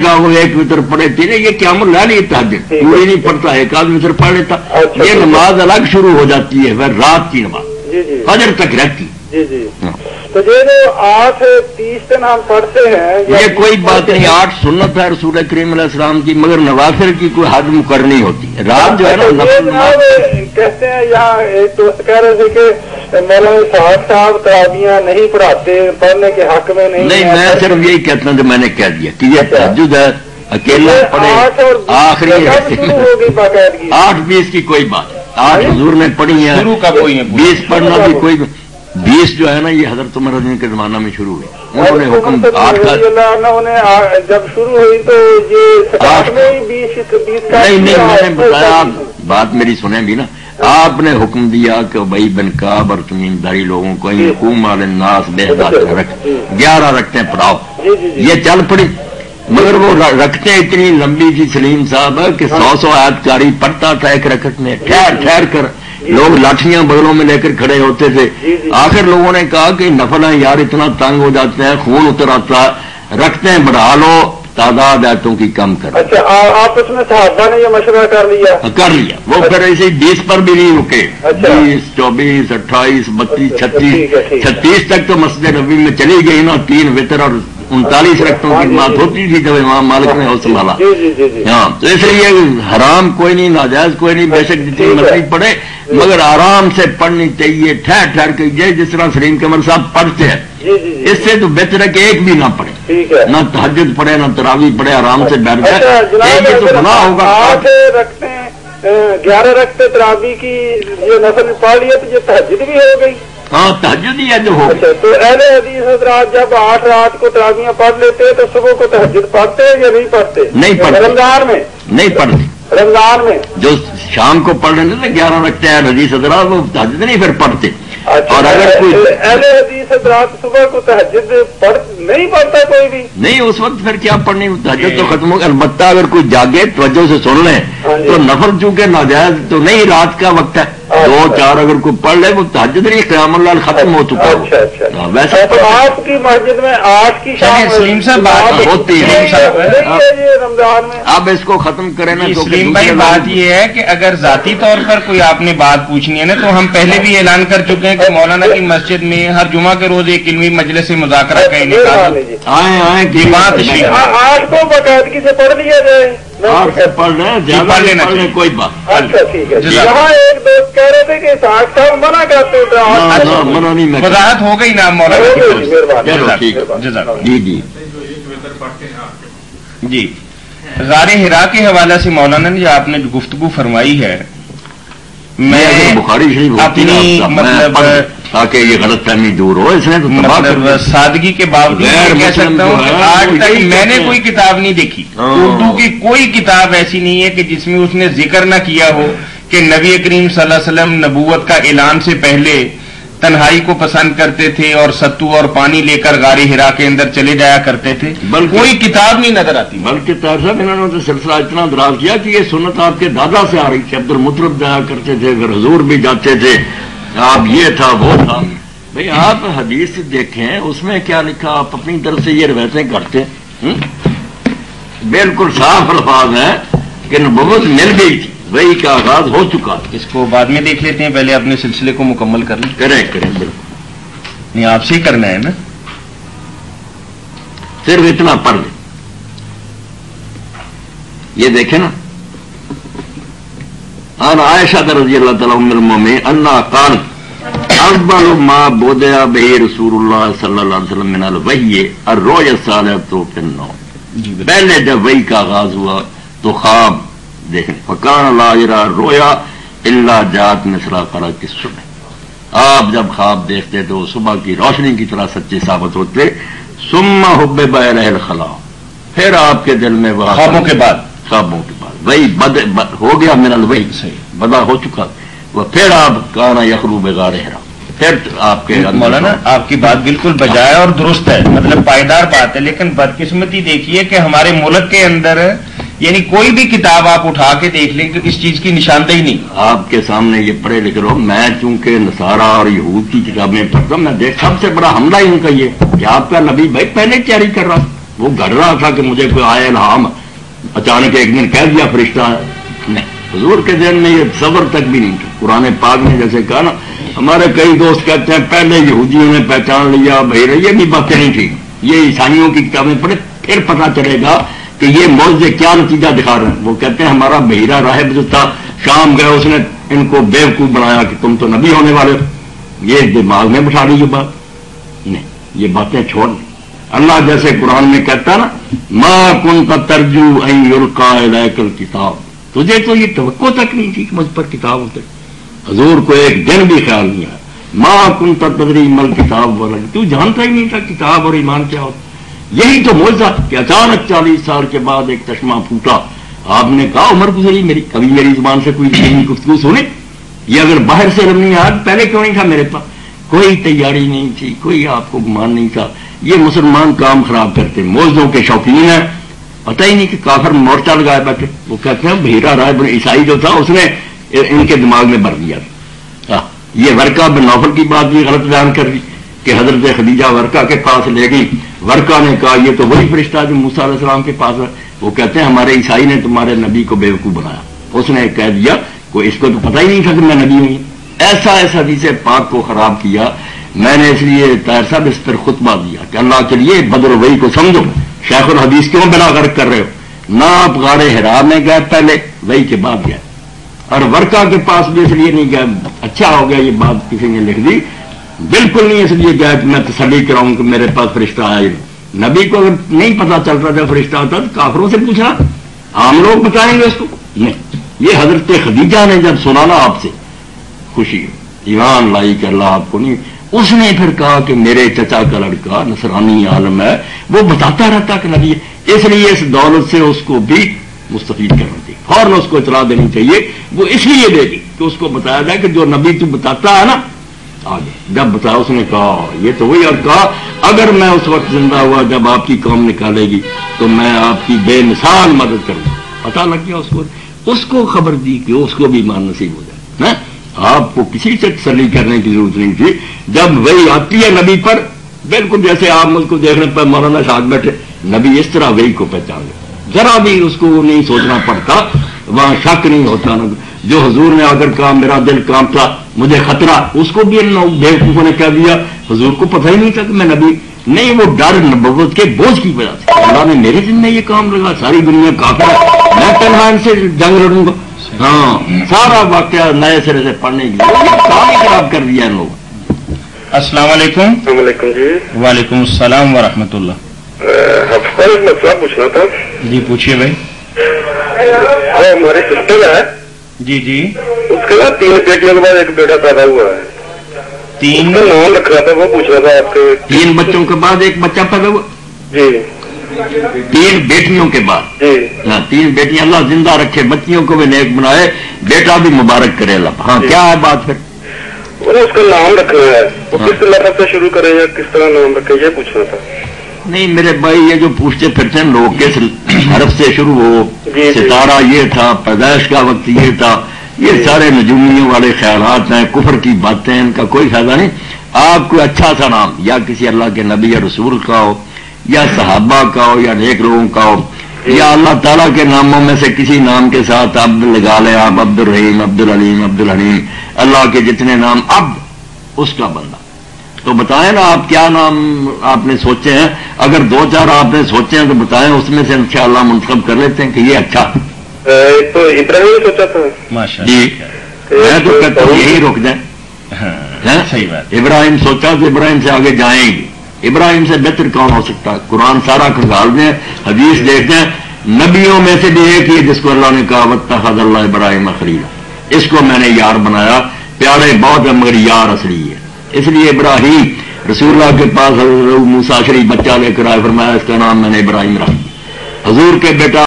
وہ ایک وطر پڑھے تین یہ کیا ملا نہیں تہجد پوری نہیں پڑھتا ایک آدھ وطر پڑھ لیتا یہ نماز الگ شروع ہو جاتی ہے پھر رات کی نماز فجر تک رہتی تو یہ جو 8:30 دن ہم پڑھتے ہیں یہ کوئی بات نہیں 8 سنت ہے رسول کریم علیہ السلام کی مگر نوافل کی کوئی حد مقرر ہوتی ہے رات جو ہے نا کہتے ہیں یہاں کہہ رہے تھے کہ مولانا صاحب تراویحاں نہیں پڑھاتے پڑھنے کے حق میں نہیں میں صرف یہی کہتا ہوں جو میں نے کہہ دیا کہ یہ تہجد ہے اکیلا پڑھے آخری 8:20 کی کوئی بات 8 حضور نے پڑھی ہے 20 پڑھنا بھی کوئی 20 جو ہے نا یہ حضرت عمر رضی کے زمانہ میں شروع ہوئی انہوں نے حکم 8 کا جب شروع ہوئی تو یہ 8 میں 20 نہیں میں نے بتایا آپ بات میری سنیں بھی نا آپ نے حکم دیا کہ بھائی بن کعب اور تمیم داری لوگوں کو یقوم علی الناس بہداد رکھ 11 رکھتے پڑھاؤ یہ چل پڑی مگر وہ رکھتے اتنی لمبی تھی سلیم صاحب کہ 100 آیت کاری پڑھتا تھا ایک رکعت میں ٹھہر کر لوگ لاٹھیاں بغلوں میں لے کر کھڑے ہوتے تھے آخر لوگوں نے کہا کہ نفل ہیں یار اتنا تنگ ہو جاتے ہیں خون اتر آتا ہے رکھتے ہیں بڑھا لو تعداد آیتوں کی کم کر اچھا آپ اس میں صحابہ نے یہ مشورہ کر لیا وہ پھر ایسے 20 پر بھی نہیں رکے 20 24 28 32 36 تک تو مسجد نبوی میں چلی گئی نا 3 وتر اور 39 رکعتوں کی بات ہوتی تھی جب امام مالک نے حوصلہ سنبھالا ہاں تو اس لیے حرام کوئی نہیں ناجائز کوئی نہیں بے شک جتنی مرضی پڑھے مگر آرام سے پڑھنی چاہیے ٹھہر کے جس طرح سلیم قمر صاحب پڑھتے ہیں اس سے تو بہتر ہے کہ ایک بھی نہ پڑھے نہ تہجد پڑھے نہ تراویح پڑھے آرام سے بیٹھ جائے یہ تو گناہ ہوگا 11 رکھتے تراویح کی یہ نفل پڑھ لیا تو یہ تہجد بھی ہو گئی ہاں تہجد ہی ہے جو ہو تو اہل حدیث حضرات جب 8 رات کو تراویحاں پڑھ لیتے تو صبح کو تہجد پڑھتے یا نہیں پڑھتے نہیں پڑھتے رمضان میں نہیں پڑھتے رمضان میں جو شام کو پڑھ رہے تھے 11 رکھتے ہیں حدیث حضرات وہ تہجد نہیں پھر پڑھتے اور اگر کوئی اہل حدیث حضرات صبح کو تہجد نہیں پڑھتا کوئی بھی نہیں اس وقت پھر کیا پڑھنی تہجد تو ختم ہوگا البتہ اگر کوئی جاگے توجہ سے سن لیں تو نفل چونکہ ناجائز تو نہیں رات کا وقت ہے 2-4 اگر کوئی پڑھ لے وہ تہجد نہیں قیام اللہ ختم ہو چکا ہے ویسے تو آپ کی مسجد میں 8 کی شام سلیم صاحب بات ہوتی ہے رمضان میں اب اس کو ختم کریں نا سلیم بھائی بات یہ ہے کہ اگر ذاتی طور پر کوئی آپ نے بات پوچھنی ہے نا تو ہم پہلے بھی اعلان کر چکے ہیں کہ مولانا کی مسجد میں ہر جمعہ کے روز ایک علمی مجلس مذاکرہ کا انعقاد آئیں کی بات 8 کو باقاعدگی سے پڑھ لیا جائے پڑھ لینا کوئی بات اچھا ٹھیک ہے یہاں ایک دوست کہہ رہے تھے کہ ساٹھ صاحب منع کرتے تھے وضاحت ہو گئی نا مولانا جی غار حرا کے حوالے سے مولانا نے جو آپ نے گفتگو فرمائی ہے میں بخاری شریف اپنی مطلب تاکہ یہ غلط فہمی دور ہو اس نے تو مطلب سادگی کے باوجود کہہ سکتا ہوں کہ آج تک میں نے کوئی کتاب نہیں دیکھی اردو کی کوئی کتاب ایسی نہیں ہے کہ جس میں اس نے ذکر نہ کیا ہو کہ نبی کریم صلی اللہ علیہ وسلم نبوت کا اعلان سے پہلے تنہائی کو پسند کرتے تھے اور ستو اور پانی لے کر غار حرا کے اندر چلے جایا کرتے تھے کوئی کتاب نہیں نظر آتی بلکہ طاہر صاحب انہوں نے سلسلہ اتنا دراز کیا کہ یہ سنت آپ کے دادا سے آ رہی تھی عبد المطلب جایا کرتے تھے پھر حضور بھی جاتے تھے آپ یہ تھا وہ تھا بھئی آپ حدیث دیکھیں اس میں کیا لکھا آپ اپنی طرف سے یہ روایتیں کرتے بالکل صاف الفاظ ہیں کہ نبوت مل گئی تھی وہی کا آغاز ہو چکا اس کو بعد میں دیکھ لیتے ہیں پہلے اپنے سلسلے کو مکمل کر لیں کریں بالکل نہیں آپ سے ہی کرنا ہے نا صرف اتنا پڑھ لیں یہ دیکھیں نا ان عائشہ رضی اللہ تعالی ام المؤمنین انہا قالت اول ما بدأ به رسول اللہ صلی اللہ علیہ وسلم من الوحی الرؤیا الصالحۃ فی النوم پہلے جب وحی کا آغاز ہوا تو خواب دیکھیں فکان لا یرا الرؤیا الا جاءت مثل قرۃ الصبح آپ جب خواب دیکھتے تو صبح کی روشنی کی طرح سچے ثابت ہوتے ثم حبب الیہ الخلاء پھر آپ کے دل میں وہ خوابوں کے بعد وہی ہو گیا من الوحی صحیح بدا ہو چکا وہ پھر آپ کانا یخلو بغار حرا پھر آپ کے مولانا آپ کی بات بالکل بجائے اور درست ہے مطلب پائیدار بات ہے لیکن بدقسمتی دیکھیے کہ ہمارے ملک کے اندر یعنی کوئی بھی کتاب آپ اٹھا کے دیکھ لیں کہ اس چیز کی نشاندہی نہیں آپ کے سامنے یہ پڑھے لکھ رہا ہوں میں چونکہ نصارہ اور یہود کی کتابیں پڑھتا ہوں میں دیکھ سب سے بڑا حملہ ان کا یہ کہ آپ کا نبی بھائی پہلے تیاری کر رہا وہ گھڑ رہا تھا کہ مجھے کوئی آیا الہام، اچانک ایک دن کہہ دیا فرشتہ ہے، نہیں، حضور کے ذہن میں یہ تصور تک بھی نہیں تھا۔ قرآن پاک نے جیسے کہا نا، ہمارے کئی دوست کہتے ہیں پہلے یہودیوں نے پہچان لیا، بھائی یہ بھی باتیں نہیں تھی، یہ عیسائیوں کی کتابیں پڑھے پھر پتہ چلے گا کہ یہ معجزے کیا نتیجہ دکھا رہے ہیں۔ وہ کہتے ہیں ہمارا بحیرہ راہب جو تھا شام گئے، اس نے ان کو بیوقوف بنایا کہ تم تو نبی ہونے والے ہو، یہ دماغ میں بٹھا لی یہ بات، نہیں، یہ باتیں چھوڑ دیں۔ اللہ جیسے قرآن میں کہتا نا، ما کنت ترجو ان یلقا الیک الکتاب، تجھے تو یہ توقع تک نہیں تھی کہ مجھ پر کتاب اترے۔ حضور کو ایک دن بھی خیال نہیں آیا، ما کنت تدری ما الکتاب ولا، تو جانتا ہی نہیں تھا کتاب اور ایمان کیا ہوتا۔ یہی تو معجزہ کہ اچانک 40 سال کے بعد ایک چشمہ پھوٹا، آپ نے کہا عمر گزری میری، کبھی میری زبان سے کوئی دینی گفتگو سنے؟ یہ اگر باہر سے علم نہیں آیا پہلے کیوں نہیں تھا میرے پاس؟ کوئی تیاری نہیں تھی، کوئی آپ کو گمان نہیں تھا۔ یہ مسلمان کام خراب کرتے، معجزوں کے شوقین ہیں، پتہ ہی نہیں کہ کافر مورچہ لگائے بیٹھے۔ وہ کہتے ہیں بحیرہ راہب عیسائی جو تھا اس نے ان کے دماغ میں بھر دیا۔ یہ ورقہ بن نوفل کی بات بھی غلط بیان کر دی کہ حضرت خدیجہ ورقہ کے پاس لے گئی، ورقہ نے کہا یہ تو وہی فرشتہ جو موسیٰ علیہ السلام کے پاس ہے۔ وہ کہتے ہیں ہمارے عیسائی نے تمہارے نبی کو بیوقوف بنایا، اس نے کہہ دیا کوئی اس کو تو پتہ ہی نہیں تھا کہ میں نبی ہوں۔ ایسا حدیث پاک کو خراب کیا۔ میں نے اس لیے طاہر صاحب اس پر خطبہ دیا کہ اللہ کے لیے بدر وحی کو سمجھو، شیخ الحدیث کیوں بلا غرق کر رہے ہو؟ نہ آپ غار حرا میں گئے پہلے، وحی کے بعد گئے، اور ورقہ کے پاس بھی اس لیے نہیں گئے، اچھا ہو گیا یہ بات کسی نے لکھ دی، بالکل نہیں اس لیے گیا کہ میں تسلی کراؤں کہ میرے پاس فرشتہ آیا ہی نہیں۔ نبی کو اگر نہیں پتا چلتا تھا فرشتہ آتا تو کافروں سے پوچھنا، عام لوگ بتائیں گے اس کو؟ نہیں، یہ حضرت خدیجہ نے جب سنا نا آپ سے خوشی ایمان لائی کہ اللہ آپ کو نہیں، اس نے پھر کہا کہ میرے چچا کا لڑکا نصرانی عالم ہے، وہ بتاتا رہتا کہ نبی ہے، اس لیے اس دولت سے اس کو بھی مستفید کرنا چاہیے، فوراً اس کو اطلاع دینی چاہیے۔ وہ اس لیے دے دی کہ اس کو بتایا جائے کہ جو نبی تو بتاتا ہے نا آگے، جب بتایا اس نے کہا یہ تو وہی، اور کہا اگر میں اس وقت زندہ ہوا جب آپ کی قوم نکالے گی تو میں آپ کی بے مثال مدد کروں گا۔ پتا لگ گیا اس کو خبر دی کہ اس کو بھی ایمان نصیب ہو جائے۔ آپ کو کسی سے تسلی کرنے کی ضرورت نہیں تھی، جب وہی آتی ہے نبی پر، بالکل جیسے آپ مجھ کو دیکھنے پر مولانا شاہ بیٹھے، نبی اس طرح وہی کو پہچان لے، ذرا بھی اس کو نہیں سوچنا پڑتا، وہاں شک نہیں ہوتا۔ جو حضور نے اگر کہا میرا دل کانپتا مجھے خطرہ، اس کو بھی ان بیوقوفوں نے کہہ دیا حضور کو پتہ ہی نہیں تھا کہ میں نبی نہیں، وہ ڈر نبوت کے بوجھ کی وجہ سے اللہ نے میرے دل میں یہ کام لگا، ساری دنیا کافر ہے، میں تنہا ان سے جنگ لڑوں گا۔ ہاں، سارا واقعہ نئے سرے سے پڑھنے کے لیے کام ہی خراب کر دیا ان لوگوں۔ السلام علیکم۔ السلام علیکم جی۔ وعلیکم السلام ورحمۃ اللہ۔ مسئلہ پوچھنا تھا جی پوچھیے بھائی۔ ہماری سسٹر ہے جی جی، اس کے بعد 3 بیٹیوں کے بعد ایک بیٹا پیدا ہوا ہے، 3 کا نام رکھنا تھا، وہ پوچھنا تھا آپ کے۔ 3 بچوں کے بعد ایک بچہ پیدا ہوا، جی 3 بیٹیوں کے بعد، جی 3 بیٹیاں اللہ زندہ رکھے، بچیوں کو بھی نیک بنائے، بیٹا بھی مبارک کرے اللہ۔ ہاں کیا ہے بات پھر؟ انہیں اس کا نام رکھنا ہے، وہ کس لفظ سے شروع کریں یا کس طرح نام رکھیں یہ پوچھنا تھا۔ نہیں میرے بھائی، یہ جو پوچھتے پھرتے ہیں لوگ کس حرف سے شروع ہو، جی ستارہ یہ تھا، پیدائش کا وقت یہ تھا، یہ سارے نجومیوں والے خیالات ہیں، کفر کی باتیں ہیں، ان کا کوئی فائدہ نہیں۔ آپ کو اچھا سا نام یا کسی اللہ کے نبی یا رسول کا ہو، یا صحابہ کا ہو، یا نیک لوگوں کا ہو، یا اللہ تعالیٰ کے ناموں میں سے کسی نام کے ساتھ عبد لگا لیں آپ، عبد الرحیم، عبد العلیم، عبد الحلیم، اللہ کے جتنے نام، عبد اس کا بندہ۔ تو بتائیں نا آپ کیا نام آپ نے سوچے ہیں، اگر 2-4 آپ نے سوچے ہیں تو بتائیں، اس میں سے انشاءاللہ منتخب کر لیتے ہیں کہ یہ اچھا۔ تو ابراہیم سوچا تھا ماشاءاللہ۔ جی میں تو کہتا ہوں یہی رک جائیں۔ ہاں صحیح بات۔ ابراہیم سوچا تو ابراہیم سے آگے جائیں گے، ابراہیم سے بہتر کون ہو سکتا ہے؟ قرآن سارا کھنگال دیں، حدیث دیکھ دیں، نبیوں میں سے بھی ایک ہی جس کو اللہ نے کہا واتخذ اللہ ابراہیم خلیلا، اس کو میں نے یار بنایا، پیارے بہت ہے مگر یار اصلی ہے۔ اس لیے ابراہیم رسول اللہ کے پاس موسیٰ شریف بچہ لے کر آئے، فرمایا اس کا نام میں نے ابراہیم رکھا، حضور کے بیٹا